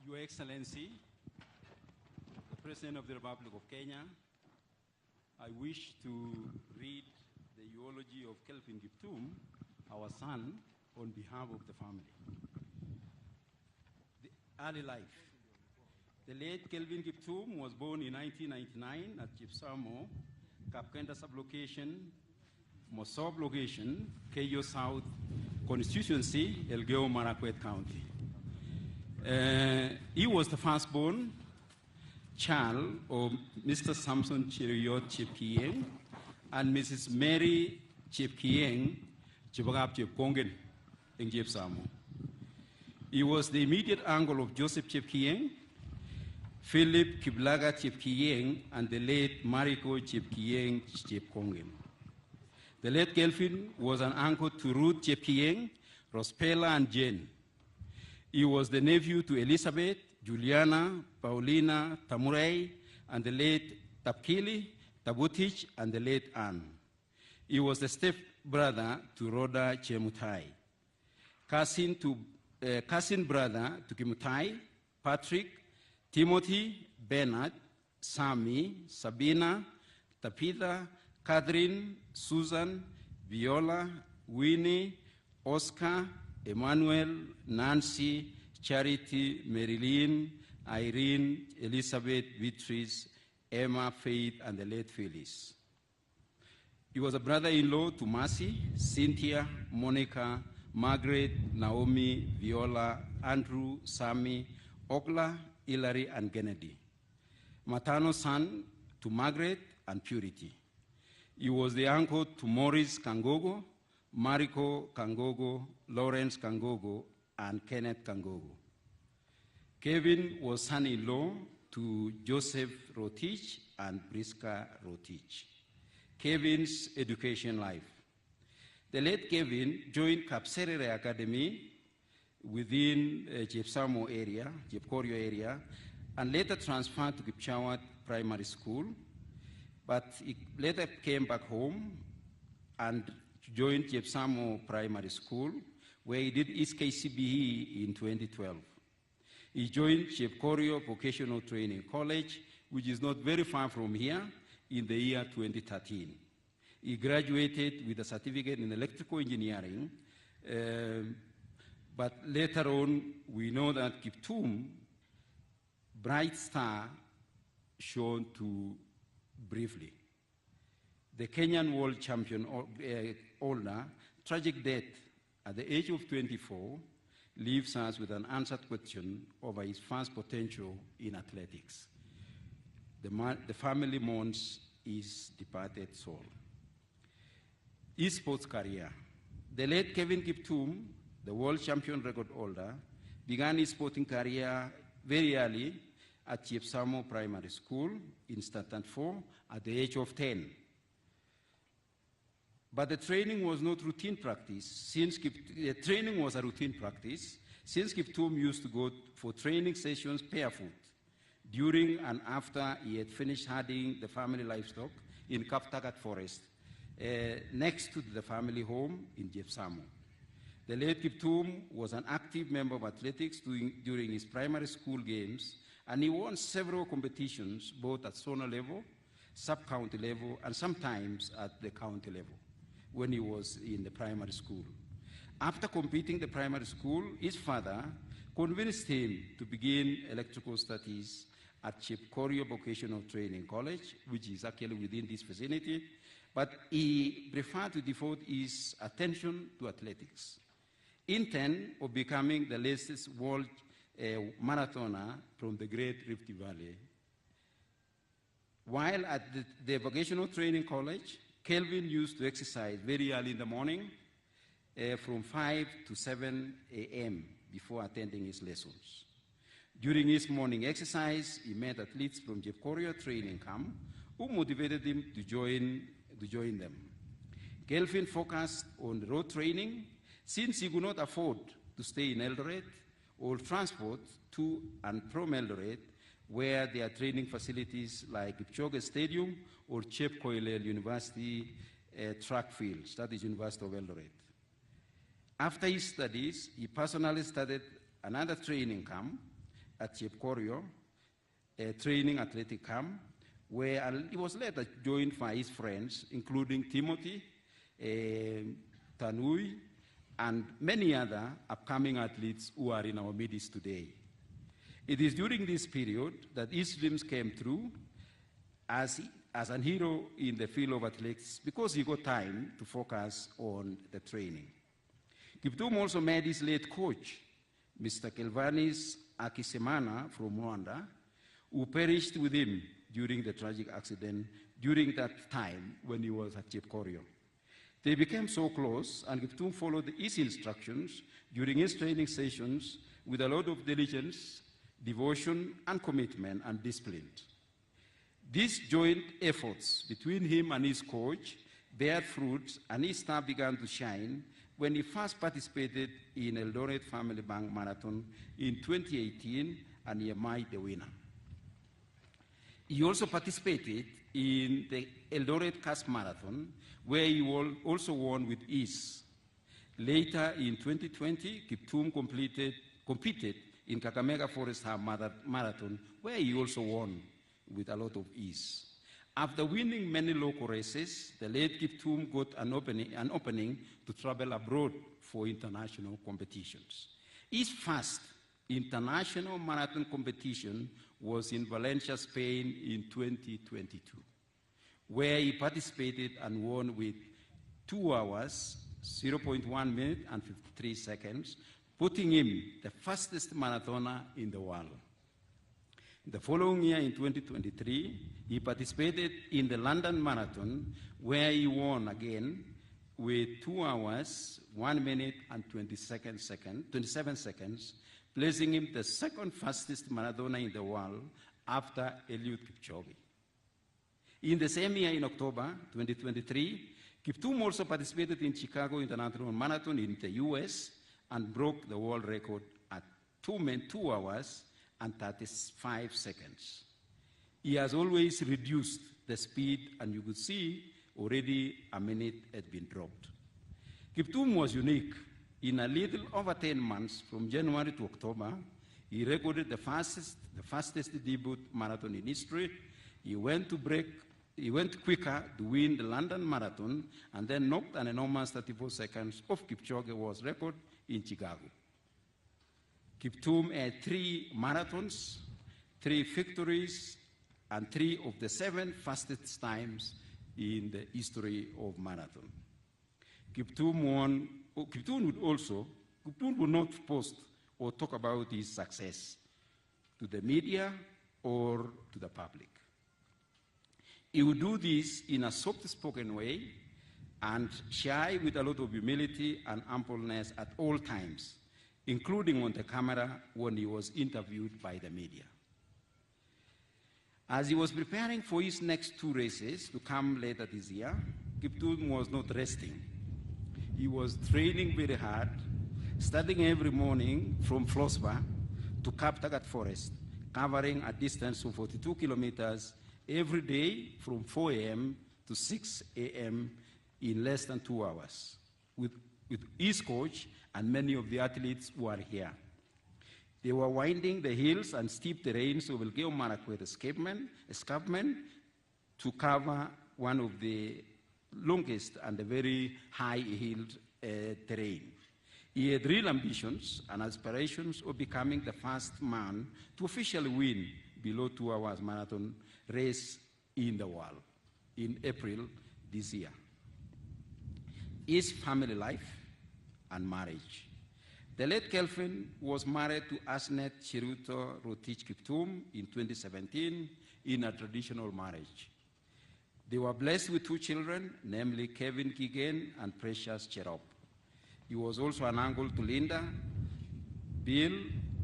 Your Excellency, the President of the Republic of Kenya, I wish to read the eulogy of Kelvin Kiptum, our son, on behalf of the family. The early life. The late Kelvin Kiptum was born in 1999 at Chipsamo, Kapkenda sublocation, Mosob location, Keyo South constituency, Elgeyo Marakwet County. He was the firstborn child of Mr. Samson Cheriot Chepkieng and Mrs. Mary Chepkieng Chibagap Chepkongen in Chepsamo. He was the immediate uncle of Joseph Chepkieng, Philip Kiblaga Chepkieng, and the late Mariko Chepkieng Chepkongen. The late Kelvin was an uncle to Ruth Chepkieng, Rospela, and Jane. He was the nephew to Elizabeth, Juliana, Paulina, Tamurei, and the late Tapkili, Tabutich, and the late Anne. He was the step-brother to Rhoda Chemutai, cousin brother to Kimutai, Patrick, Timothy, Bernard, Sammy, Sabina, Tapitha, Catherine, Susan, Viola, Winnie, Oscar, Emmanuel, Nancy, Charity, Marilyn, Irene, Elizabeth, Beatrice, Emma, Faith, and the late Phyllis. He was a brother-in-law to Mercy, Cynthia, Monica, Margaret, Naomi, Viola, Andrew, Sammy, Ogla, Hilary, and Kennedy. Maternal son to Margaret and Purity. He was the uncle to Maurice Kangogo, Mariko Kangogo, Lawrence Kangogo, and Kenneth Kangogo. Kevin was son-in-law to Joseph Rotich and Priska Rotich. Kevin's education life. The late Kevin joined Kapserere Academy within Chepsamo area, Jepkorio area, and later transferred to Kipchawat Primary School, but he later came back home and joined Chepsamo Primary School, where he did his KCBE in 2012. He joined Chepkorio Vocational Training College, which is not very far from here, in the year 2013. He graduated with a certificate in electrical engineering, but later on, we know that Kiptum, bright star, shown to briefly. The Kenyan world champion holder, tragic death at the age of 24, leaves us with an unanswered question over his vast potential in athletics. The family mourns his departed soul. His sports career. The late Kelvin Kiptum, the world champion record holder, began his sporting career very early at Chepsamo Primary School in Standard 4 at the age of 10. But the training was not routine practice. The training was a routine practice, since Kiptum used to go for training sessions barefoot during and after he had finished herding the family livestock in Kaptagat Forest, next to the family home in Chepsamo. The late Kiptum was an active member of athletics during his primary school games, and he won several competitions, both at zonal level, sub-county level, and sometimes at the county level when he was in the primary school. After completing the primary school, his father convinced him to begin electrical studies at Chepkorio Vocational Training College, which is actually within this vicinity, but he preferred to devote his attention to athletics, intent of becoming the latest world marathoner from the Great Rift Valley. While at the Vocational Training College, Kelvin used to exercise very early in the morning from 5 to 7 a.m. before attending his lessons. During his morning exercise, he met athletes from Jepkorio training camp who motivated him to join them. Kelvin focused on road training since he could not afford to stay in Eldoret or transport to and from Eldoret, where there are training facilities like Kipchoge Stadium or Chep Koilel University track fields, that is University of Eldoret. After his studies, he personally started another training camp, at Chepkorio, a training athletic camp, where he was later joined by his friends, including Timothy, Tanui, and many other upcoming athletes who are in our midst today. It is during this period that his dreams came true as an hero in the field of athletics because he got time to focus on the training. Kiptum also met his late coach, Mr. Kelvanis Akisemana from Rwanda, who perished with him during the tragic accident during that time when he was at Chepkorio. They became so close, and Kiptum followed his instructions during his training sessions with a lot of diligence, devotion, and commitment and discipline. These joint efforts between him and his coach bear fruit, and his star began to shine when he first participated in Eldoret Family Bank Marathon in 2018, and he emerged the winner. He also participated in the Eldoret Cast Marathon, where he also won with ease. Later in 2020, Kiptum competed in Kakamega Forest Half Marathon, where he also won with a lot of ease. After winning many local races, the late Kiptum got an opening to travel abroad for international competitions. His first international marathon competition was in Valencia, Spain in 2022, where he participated and won with 2 hours, 0.1 minute and 53 seconds, putting him the fastest marathoner in the world. The following year, in 2023, he participated in the London Marathon, where he won again with 2 hours, 1 minute and 27 seconds, placing him the second fastest marathoner in the world after Eliud Kipchoge. In the same year, in October 2023, Kiptum also participated in Chicago International Marathon in the US and broke the world record at 2 hours and 35 seconds. He has always reduced the speed, and you could see already a minute had been dropped. Kiptum was unique. In a little over 10 months, from January to October, he recorded the fastest debut marathon in history. He went quicker to win the London Marathon, and then knocked an enormous 34 seconds off Kipchoge's record in Chicago. Kiptum had 3 marathons, 3 victories, and 3 of the 7 fastest times in the history of marathon. Kiptum would not post or talk about his success to the media or to the public. He would do this in a soft-spoken way and shy with a lot of humility and humbleness at all times, including on the camera when he was interviewed by the media. As he was preparing for his next 2 races to come later this year, Kiptum was not resting. He was training very hard, studying every morning from Flossbar to Kaptagat Forest, covering a distance of 42 kilometers every day from 4 a.m. to 6 a.m. in less than 2 hours, with his coach and many of the athletes who are here. They were winding the hills and steep terrains of Elgeyo Marakwet escarpment to cover one of the longest and very high-hilled terrain. He had real ambitions and aspirations of becoming the first man to officially win below 2 hours marathon race in the world in April this year. His family life and marriage. The late Kelvin was married to Asnet Chiruto Rotich Kiptum in 2017 in a traditional marriage. They were blessed with 2 children, namely Kevin Kigen and Precious Cherop. He was also an uncle to Linda, Bill,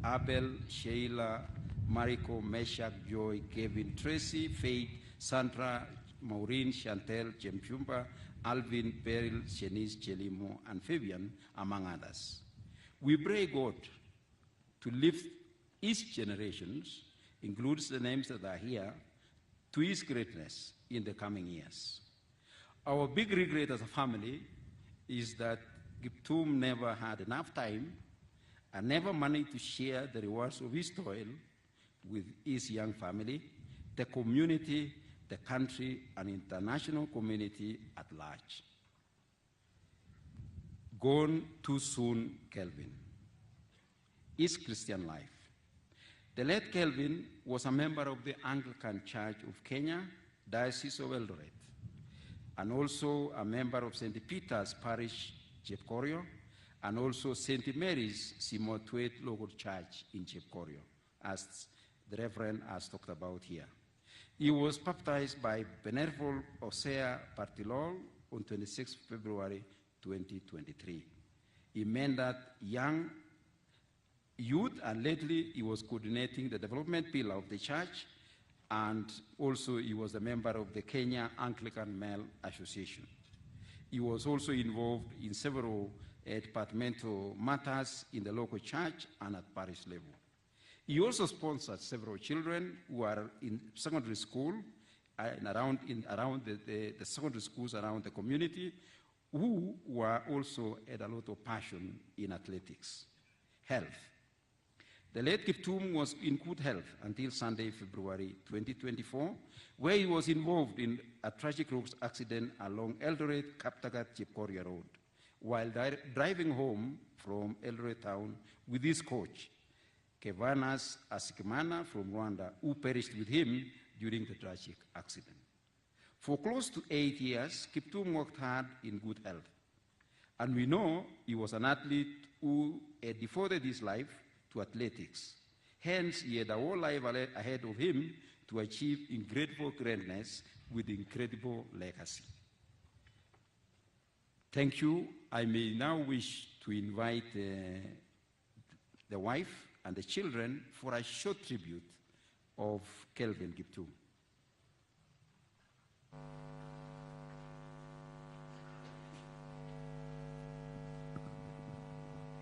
Abel, Sheila, Mariko, Meshach, Joy, Kevin, Tracy, Faith, Sandra, Maureen, Chantel, Jemchumba, Alvin, Beryl, Shenice, Chelimo, and Fabian, among others. We pray God to lift each generations, includes the names that are here, to his greatness in the coming years. Our big regret as a family is that Kiptum never had enough time and never managed to share the rewards of his toil with his young family, the community, the country, and international community at large. Gone too soon, Kelvin. His Christian life. The late Kelvin was a member of the Anglican Church of Kenya, Diocese of Eldoret, and also a member of St. Peter's Parish, Chepkorio, and also St. Mary's Simotwet Local Church in Chepkorio, as the Reverend has talked about here. He was baptized by Venerable Osea Partilol on 26 February 2023. He mentored young youth, and lately he was coordinating the development pillar of the church, and also he was a member of the Kenya Anglican Male Association. He was also involved in several departmental matters in the local church and at parish level. He also sponsored several children who are in secondary school and around the secondary schools around the community, who were also had a lot of passion in athletics. Health. The late Kiptum was in good health until Sunday, February 2024, where he was involved in a tragic road accident along Eldoret Kaptagat Chepkoria Road while driving home from Eldoret town with his coach, Kevanas Asikimana from Rwanda, who perished with him during the tragic accident. For close to 8 years, Kiptum worked hard in good health. And we know he was an athlete who had devoted his life to athletics. Hence, he had a whole life ahead of him to achieve incredible greatness with incredible legacy. Thank you. I may now wish to invite the wife and the children for a short tribute of Kelvin Kiptum.